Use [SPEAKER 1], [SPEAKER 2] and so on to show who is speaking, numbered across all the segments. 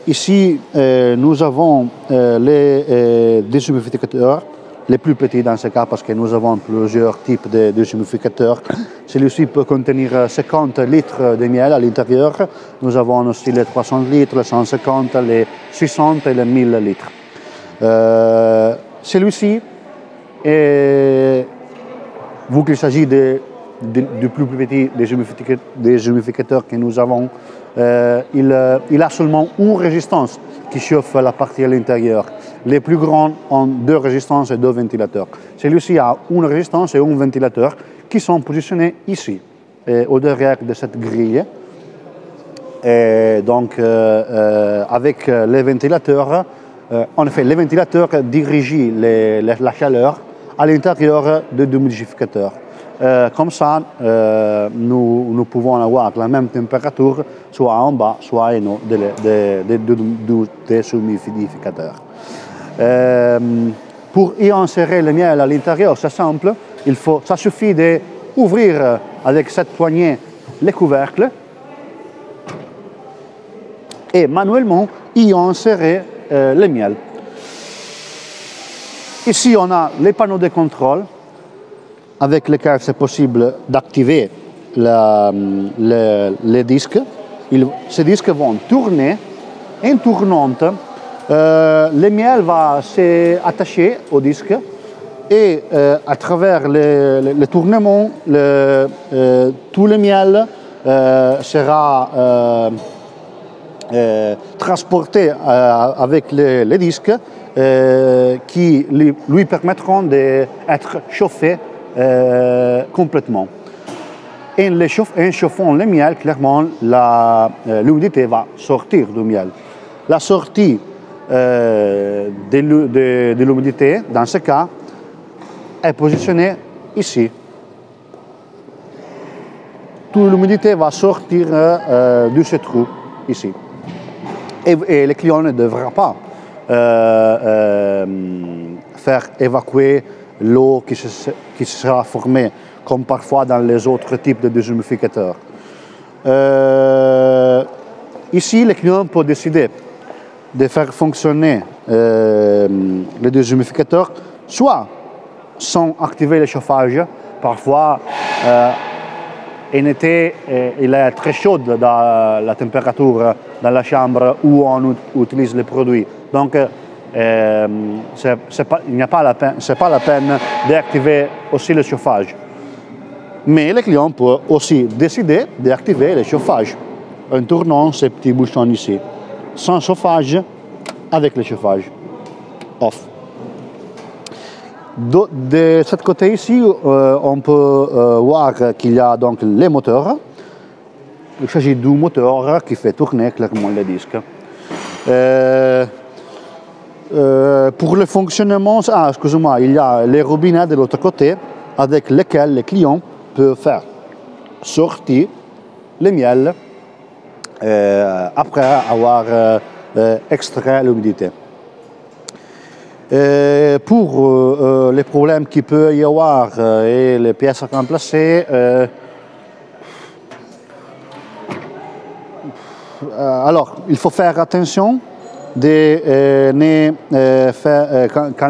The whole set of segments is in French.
[SPEAKER 1] Ici, nous avons les déshumidificateurs, les plus petits dans ce cas parce que nous avons plusieurs types de déshumidificateurs. Celui-ci peut contenir 50 litres de miel à l'intérieur. Nous avons aussi les 300 litres, les 150, les 600 et les 1000 litres. Celui-ci, vu qu'il s'agit du plus petit déshumidificateur que nous avons, il a seulement une résistance qui chauffe la partie à l'intérieur. Les plus grands ont 2 résistances et 2 ventilateurs. Celui-ci a une résistance et un ventilateur qui sont positionnés ici, au derrière de cette grille. Et donc, avec les ventilateurs, en effet, les ventilateurs dirigent la chaleur à l'intérieur du déhumidificateur. Comme ça, nous pouvons avoir la même température, soit en bas, soit en haut du déshumidificateur. Pour y insérer le miel à l'intérieur, c'est simple. Ça suffit d'ouvrir avec cette poignée les couvercles et manuellement y insérer le miel. Ici, on a les panneaux de contrôle avec lesquels c'est possible d'activer les disques. Ces disques vont tourner. En tournant, le miel va s'attacher au disque et à travers le tournement, tout le miel sera transporté avec les disques qui lui permettront d'être chauffé complètement. En chauffant le miel, clairement, l'humidité va sortir du miel. La sortie de l'humidité, dans ce cas, est positionnée ici. Toute l'humidité va sortir de ce trou ici. Et le client ne devra pas faire évacuer l'eau qui sera formée, comme parfois dans les autres types de déshumidificateurs. Ici, le client peut décider de faire fonctionner le déshumidificateur, soit sans activer le chauffage. Parfois, en été, il est très chaud dans la température dans la chambre où on utilise les produits. Donc, ce n'est pas la peine d'activer aussi le chauffage. Mais le client peut aussi décider d'activer le chauffage en tournant ces petits bouchons ici. Sans chauffage, avec le chauffage. Off. De ce côté ici, on peut voir qu'il y a donc les moteurs. Il s'agit du moteur qui fait tourner clairement les disques. Pour le fonctionnement, excusez-moi, il y a les robinets de l'autre côté avec lesquels le client peut faire sortir le miel après avoir extrait l'humidité. Pour les problèmes qu'il peut y avoir et les pièces à remplacer, alors il faut faire attention quand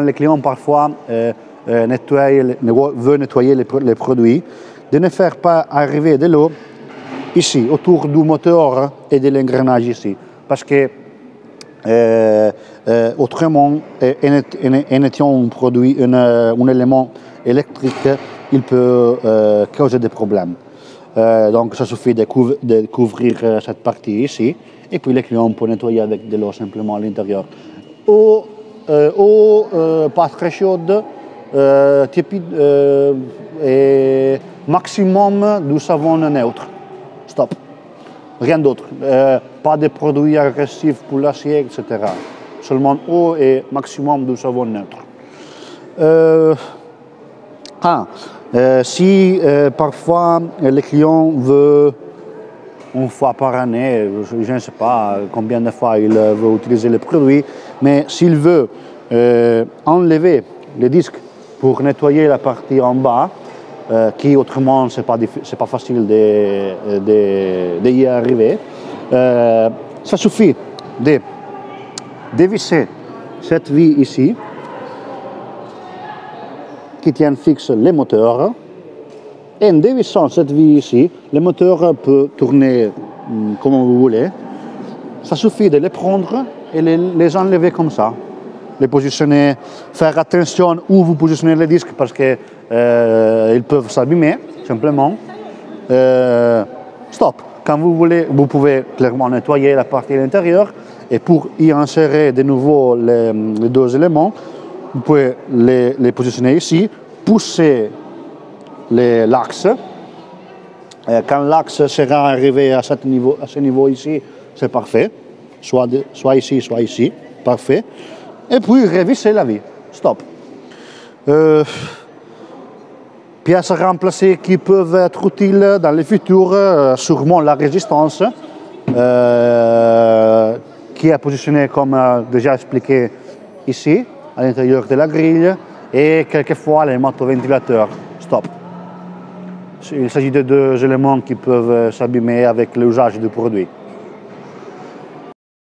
[SPEAKER 1] le client parfois veut nettoyer les produits, de ne faire pas arriver de l'eau ici, autour du moteur et de l'engrenage ici. Parce que autrement, en étant un produit, un élément électrique, il peut causer des problèmes. Donc ça suffit de couvrir cette partie ici, et puis le client peut nettoyer avec de l'eau simplement à l'intérieur. Eau pas très chaude, et maximum du savon neutre. Stop. Rien d'autre. Pas de produits agressifs pour l'acier, etc. Seulement eau et maximum du savon neutre. Si parfois le client veut, une fois par année, je ne sais pas combien de fois il veut utiliser le produit, mais s'il veut enlever le disque pour nettoyer la partie en bas, qui autrement c'est pas facile d'y arriver, Ça suffit de dévisser cette vis ici qui tient fixe les moteurs. Et en dévissant cette vis ici, le moteur peut tourner comme vous voulez. Ça suffit de les prendre et les enlever comme ça. Les positionner, faire attention où vous positionnez les disques parce qu'ils peuvent s'abîmer, simplement. Stop. Quand vous voulez, vous pouvez clairement nettoyer la partie à l'intérieur et pour y insérer de nouveau les deux éléments, vous pouvez les positionner ici, pousser l'axe. Quand l'axe sera arrivé à ce niveau ici, c'est parfait. Soit ici, parfait. Et puis révisser la vis. Stop. Pièces remplacées qui peuvent être utiles dans le futur, sûrement la résistance, qui est positionnée comme déjà expliqué ici, à l'intérieur de la grille, et quelquefois les motoventilateurs. Stop. Il s'agit de deux éléments qui peuvent s'abîmer avec l'usage du produit.